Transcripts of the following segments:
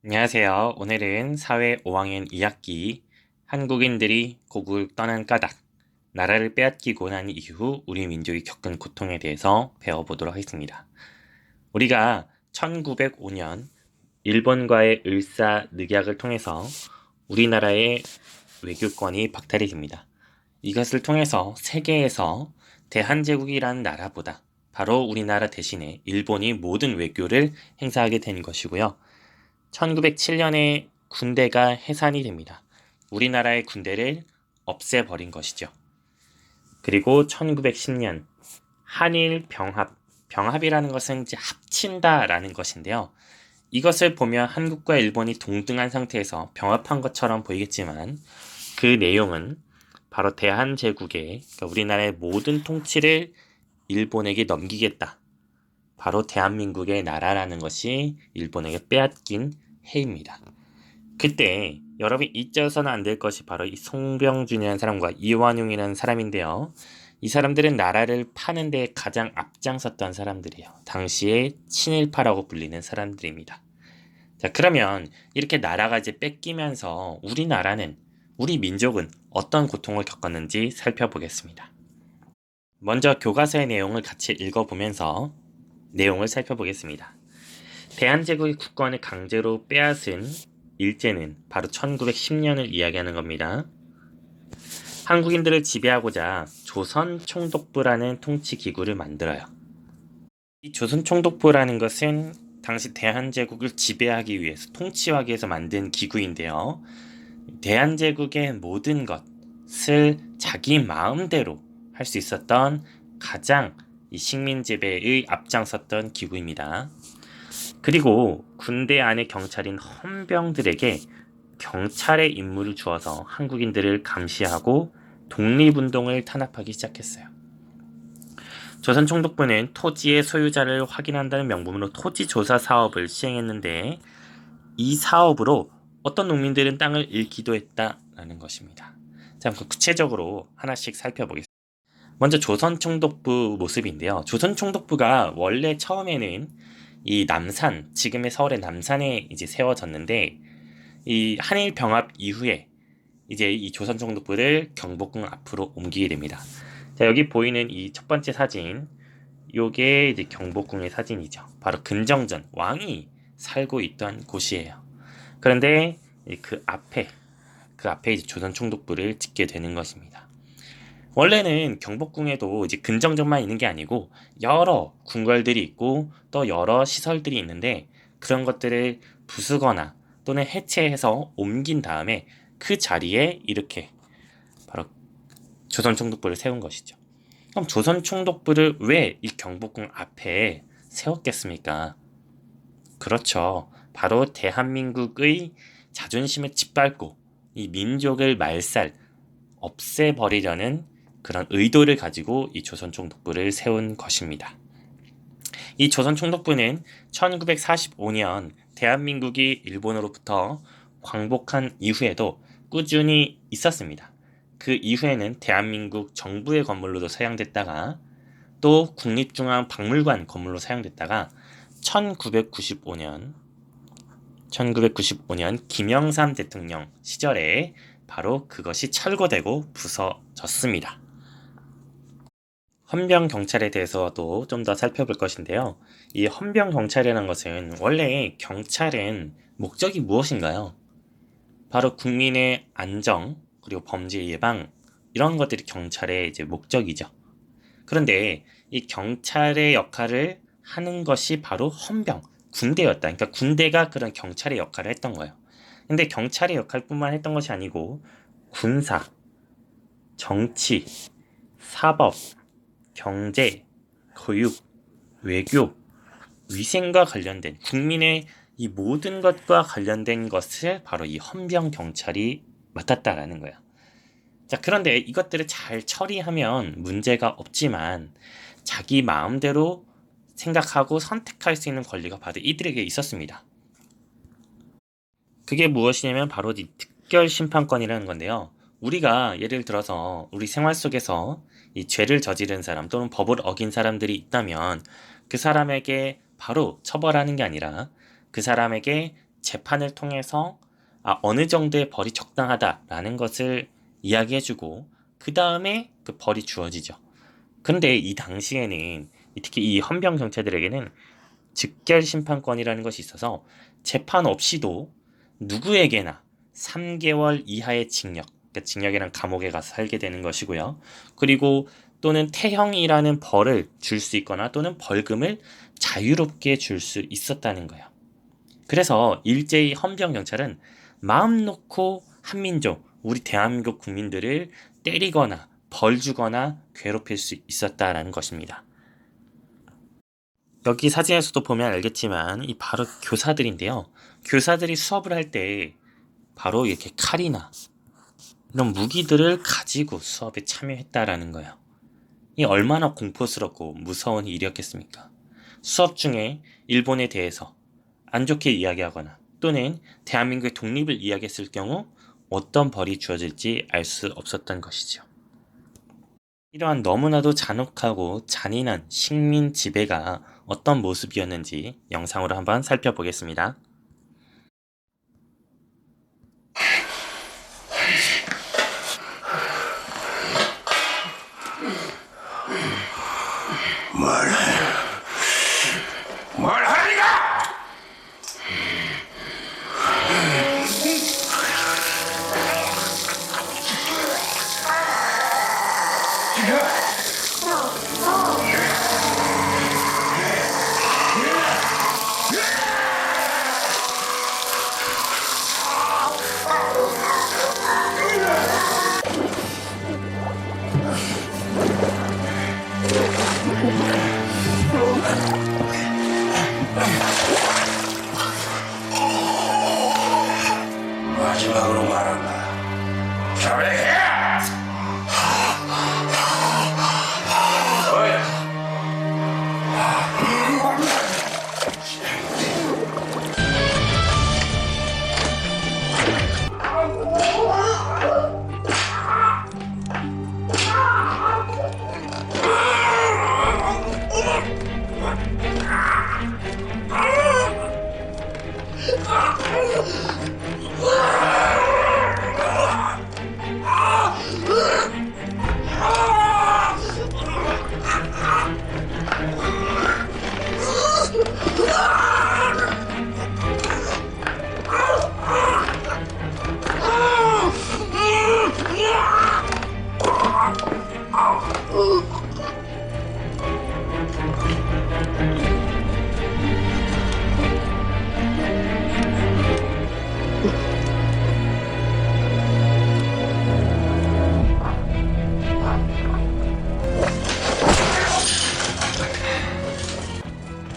안녕하세요. 오늘은 사회 5학년 2학기 한국인들이 고국을 떠난 까닭, 나라를 빼앗기고 난 이후 우리 민족이 겪은 고통에 대해서 배워보도록 하겠습니다. 우리가 1905년 일본과의 을사늑약을 통해서 우리나라의 외교권이 박탈이 됩니다. 이것을 통해서 세계에서 대한제국이라는 나라보다 바로 우리나라 대신에 일본이 모든 외교를 행사하게 된 것이고요. 1907년에 군대가 해산이 됩니다. 우리나라의 군대를 없애버린 것이죠. 그리고 1910년 한일 병합, 병합이라는 것은 이제 합친다라는 것인데요. 이것을 보면 한국과 일본이 동등한 상태에서 병합한 것처럼 보이겠지만 그 내용은 바로 대한제국의, 그러니까 우리나라의 모든 통치를 일본에게 넘기겠다. 바로 대한민국의 나라라는 것이 일본에게 빼앗긴 해입니다. 그때 여러분이 잊어서는 안 될 것이 바로 이 송병준이라는 사람과 이완용이라는 사람인데요. 이 사람들은 나라를 파는 데 가장 앞장섰던 사람들이에요. 당시에 친일파라고 불리는 사람들입니다. 자, 그러면 이렇게 나라가 이제 뺏기면서 우리나라는, 우리 민족은 어떤 고통을 겪었는지 살펴보겠습니다. 먼저 교과서의 내용을 같이 읽어보면서 내용을 살펴보겠습니다. 대한제국의 국권을 강제로 빼앗은 일제는 바로 1910년을 이야기하는 겁니다. 한국인들을 지배하고자 조선총독부라는 통치기구를 만들어요. 이 조선총독부라는 것은 당시 대한제국을 지배하기 위해서, 통치하기 위해서 만든 기구인데요. 대한제국의 모든 것을 자기 마음대로 할 수 있었던 가장 이 식민지배의 앞장섰던 기구입니다. 그리고 군대 안의 경찰인 헌병들에게 경찰의 임무를 주어서 한국인들을 감시하고 독립운동을 탄압하기 시작했어요. 조선총독부는 토지의 소유자를 확인한다는 명분으로 토지조사 사업을 시행했는데 이 사업으로 어떤 농민들은 땅을 잃기도 했다라는 것입니다. 자, 그럼 구체적으로 하나씩 살펴보겠습니다. 먼저 조선총독부 모습인데요. 조선총독부가 원래 처음에는 이 남산, 지금의 서울의 남산에 이제 세워졌는데 이 한일 병합 이후에 이제 이 조선총독부를 경복궁 앞으로 옮기게 됩니다. 자, 여기 보이는 이 첫 번째 사진, 요게 이제 경복궁의 사진이죠. 바로 근정전 왕이 살고 있던 곳이에요. 그런데 그 앞에 이제 조선총독부를 짓게 되는 것입니다. 원래는 경복궁에도 이제 근정전만 있는 게 아니고 여러 궁궐들이 있고 또 여러 시설들이 있는데 그런 것들을 부수거나 또는 해체해서 옮긴 다음에 그 자리에 이렇게 바로 조선총독부를 세운 것이죠. 그럼 조선총독부를 왜 이 경복궁 앞에 세웠겠습니까? 그렇죠. 바로 대한민국의 자존심을 짓밟고 이 민족을 없애버리려는 그런 의도를 가지고 이 조선총독부를 세운 것입니다. 이 조선총독부는 1945년 대한민국이 일본으로부터 광복한 이후에도 꾸준히 있었습니다. 그 이후에는 대한민국 정부의 건물로도 사용됐다가 또 국립중앙박물관 건물로 사용됐다가 1995년 김영삼 대통령 시절에 바로 그것이 철거되고 부서졌습니다. 헌병경찰에 대해서도 좀 더 살펴볼 것인데요. 이 헌병경찰이라는 것은 원래 경찰은 목적이 무엇인가요? 바로 국민의 안정 그리고 범죄 예방 이런 것들이 경찰의 이제 목적이죠. 그런데 이 경찰의 역할을 하는 것이 바로 헌병, 군대였다. 그러니까 군대가 그런 경찰의 역할을 했던 거예요. 근데 경찰의 역할뿐만 했던 것이 아니고 군사, 정치, 사법, 경제, 교육, 외교, 위생과 관련된 국민의 이 모든 것과 관련된 것을 바로 이 헌병 경찰이 맡았다라는 거예요. 자, 그런데 이것들을 잘 처리하면 문제가 없지만 자기 마음대로 생각하고 선택할 수 있는 권리가 바로 이들에게 있었습니다. 그게 무엇이냐면 바로 이 특별 심판권이라는 건데요. 우리가 예를 들어서 우리 생활 속에서 이 죄를 저지른 사람 또는 법을 어긴 사람들이 있다면 그 사람에게 바로 처벌하는 게 아니라 그 사람에게 재판을 통해서 어느 정도의 벌이 적당하다라는 것을 이야기해주고 그 다음에 그 벌이 주어지죠. 그런데 이 당시에는 특히 이 헌병 경찰들에게는 즉결 심판권이라는 것이 있어서 재판 없이도 누구에게나 3개월 이하의 징역, 그러니까 징역이란 감옥에 가서 살게 되는 것이고요. 그리고 또는 태형이라는 벌을 줄 수 있거나 또는 벌금을 자유롭게 줄 수 있었다는 거예요. 그래서 일제히 헌병 경찰은 마음 놓고 한민족, 우리 대한민국 국민들을 때리거나 벌 주거나 괴롭힐 수 있었다라는 것입니다. 여기 사진에서도 보면 알겠지만 이 바로 교사들인데요. 교사들이 수업을 할 때 바로 이렇게 칼이나 이런 무기들을 가지고 수업에 참여했다라는 거예요. 이 얼마나 공포스럽고 무서운 일이었겠습니까? 수업 중에 일본에 대해서 안 좋게 이야기하거나 또는 대한민국의 독립을 이야기했을 경우 어떤 벌이 주어질지 알 수 없었던 것이죠. 이러한 너무나도 잔혹하고 잔인한 식민 지배가 어떤 모습이었는지 영상으로 한번 살펴보겠습니다. 뭘 하니까? 마지막으로 말한다. 자백해!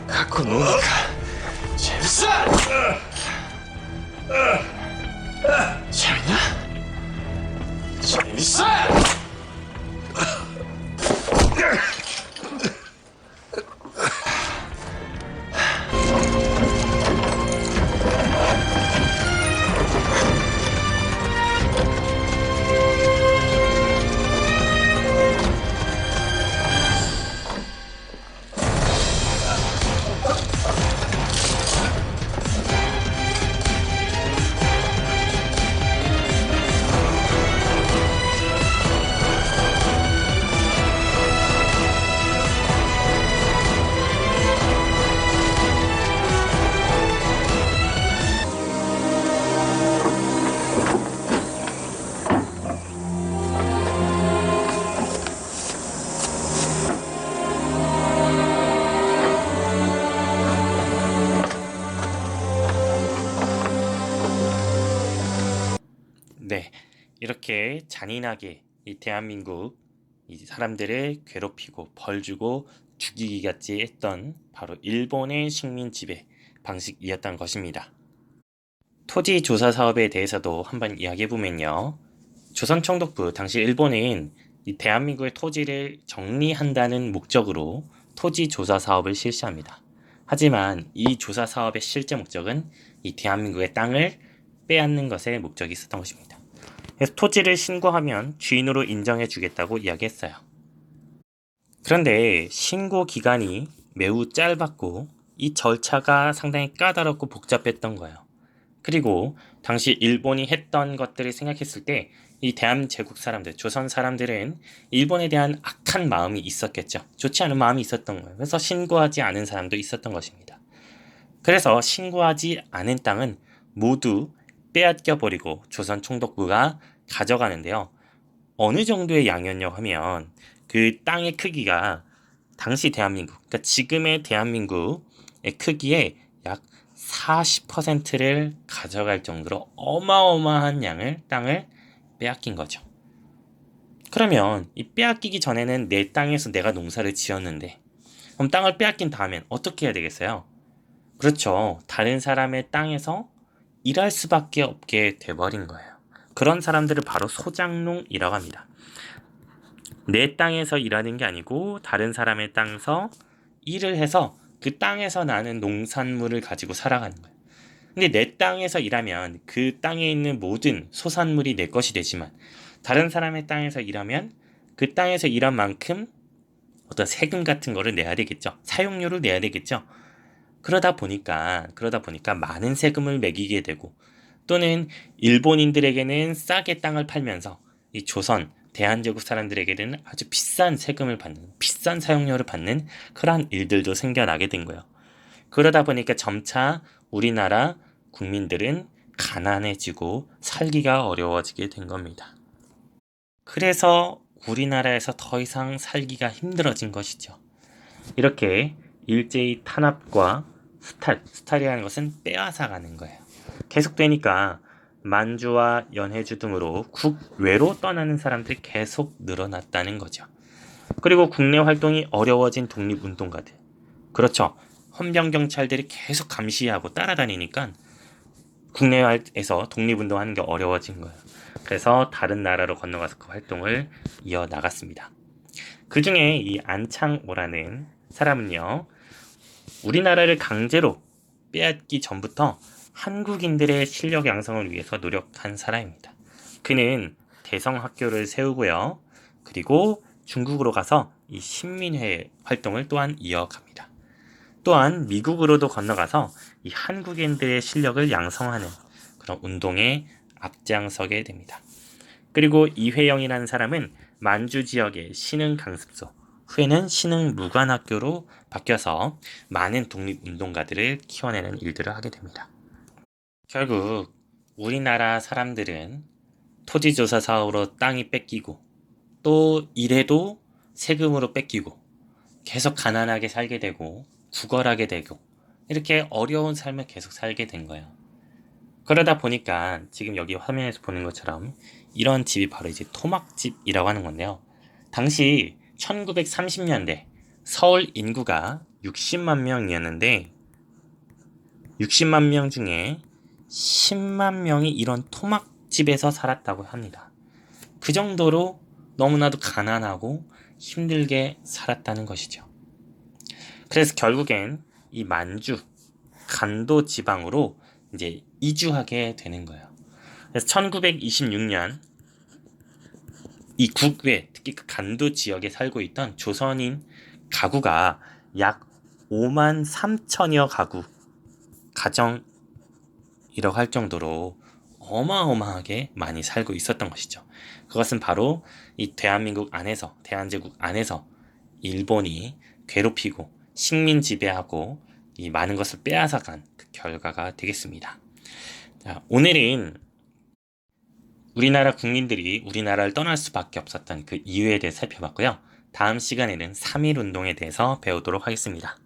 갖고 노니까 재밌어! 재밌냐? 재밌어! 네, 이렇게 잔인하게 이 대한민국 이 사람들을 괴롭히고 벌 주고 죽이기같이 했던 바로 일본의 식민 지배 방식이었던 것입니다. 토지 조사 사업에 대해서도 한번 이야기해 보면요. 조선총독부 당시 일본은 이 대한민국의 토지를 정리한다는 목적으로 토지 조사 사업을 실시합니다. 하지만 이 조사 사업의 실제 목적은 이 대한민국의 땅을 빼앗는 것에 목적이 있었던 것입니다. 그래서 토지를 신고하면 주인으로 인정해 주겠다고 이야기했어요. 그런데 신고 기간이 매우 짧았고 이 절차가 상당히 까다롭고 복잡했던 거예요. 그리고 당시 일본이 했던 것들을 생각했을 때 이 대한제국 사람들, 조선 사람들은 일본에 대한 악한 마음이 있었겠죠. 좋지 않은 마음이 있었던 거예요. 그래서 신고하지 않은 사람도 있었던 것입니다. 그래서 신고하지 않은 땅은 모두 빼앗겨 버리고 조선 총독부가 가져가는데요. 어느 정도의 양이었냐고 하면 그 땅의 크기가 당시 대한민국, 그러니까 지금의 대한민국의 크기의 약 40%를 가져갈 정도로 어마어마한 양을 땅을 빼앗긴 거죠. 그러면 이 빼앗기기 전에는 내 땅에서 내가 농사를 지었는데 그럼 땅을 빼앗긴 다음엔 어떻게 해야 되겠어요? 그렇죠. 다른 사람의 땅에서 일할 수밖에 없게 돼버린 거예요. 그런 사람들을 바로 소작농이라고 합니다. 내 땅에서 일하는 게 아니고 다른 사람의 땅에서 일을 해서 그 땅에서 나는 농산물을 가지고 살아가는 거예요. 근데 내 땅에서 일하면 그 땅에 있는 모든 소산물이 내 것이 되지만 다른 사람의 땅에서 일하면 그 땅에서 일한 만큼 어떤 세금 같은 거를 내야 되겠죠. 사용료를 내야 되겠죠. 그러다 보니까 많은 세금을 매기게 되고 또는 일본인들에게는 싸게 땅을 팔면서 이 조선 대한제국 사람들에게는 아주 비싼 세금을 받는, 비싼 사용료를 받는 그러한 일들도 생겨나게 된 거예요. 그러다 보니까 점차 우리나라 국민들은 가난해지고 살기가 어려워지게 된 겁니다. 그래서 우리나라에서 더 이상 살기가 힘들어진 것이죠. 이렇게 일제히 탄압과 수탈이라는 것은 빼앗아가는 거예요. 계속되니까 만주와 연해주 등으로 국외로 떠나는 사람들이 계속 늘어났다는 거죠. 그리고 국내 활동이 어려워진 독립운동가들. 그렇죠. 헌병경찰들이 계속 감시하고 따라다니니까 국내에서 독립운동하는 게 어려워진 거예요. 그래서 다른 나라로 건너가서 그 활동을 이어나갔습니다. 그 중에 이 안창호라는 사람은요, 우리나라를 강제로 빼앗기 전부터 한국인들의 실력 양성을 위해서 노력한 사람입니다. 그는 대성학교를 세우고요. 그리고 중국으로 가서 이 신민회 활동을 또한 이어갑니다. 또한 미국으로도 건너가서 이 한국인들의 실력을 양성하는 그런 운동에 앞장서게 됩니다. 그리고 이회영이라는 사람은 만주 지역의 신흥 강습소, 후에는 신흥 무관학교로 바뀌어서 많은 독립운동가들을 키워내는 일들을 하게 됩니다. 결국 우리나라 사람들은 토지조사 사업으로 땅이 뺏기고 또 일해도 세금으로 뺏기고 계속 가난하게 살게 되고 구걸하게 되고 이렇게 어려운 삶을 계속 살게 된 거예요. 그러다 보니까 지금 여기 화면에서 보는 것처럼 이런 집이 바로 이제 토막집이라고 하는 건데요. 당시 1930년대 서울 인구가 60만 명이었는데 60만 명 중에 10만 명이 이런 토막집에서 살았다고 합니다. 그 정도로 너무나도 가난하고 힘들게 살았다는 것이죠. 그래서 결국엔 이 만주, 간도 지방으로 이제 이주하게 되는 거예요. 그래서 1926년 이 국외, 특히 그 간도 지역에 살고 있던 조선인 가구가 약 5만 3천여 가정이라고 할 정도로 어마어마하게 많이 살고 있었던 것이죠. 그것은 바로 이 대한민국 안에서, 대한제국 안에서 일본이 괴롭히고 식민 지배하고 이 많은 것을 빼앗아간 그 결과가 되겠습니다. 자, 오늘은 우리나라 국민들이 우리나라를 떠날 수밖에 없었던 그 이유에 대해 살펴봤고요. 다음 시간에는 3.1 운동에 대해서 배우도록 하겠습니다.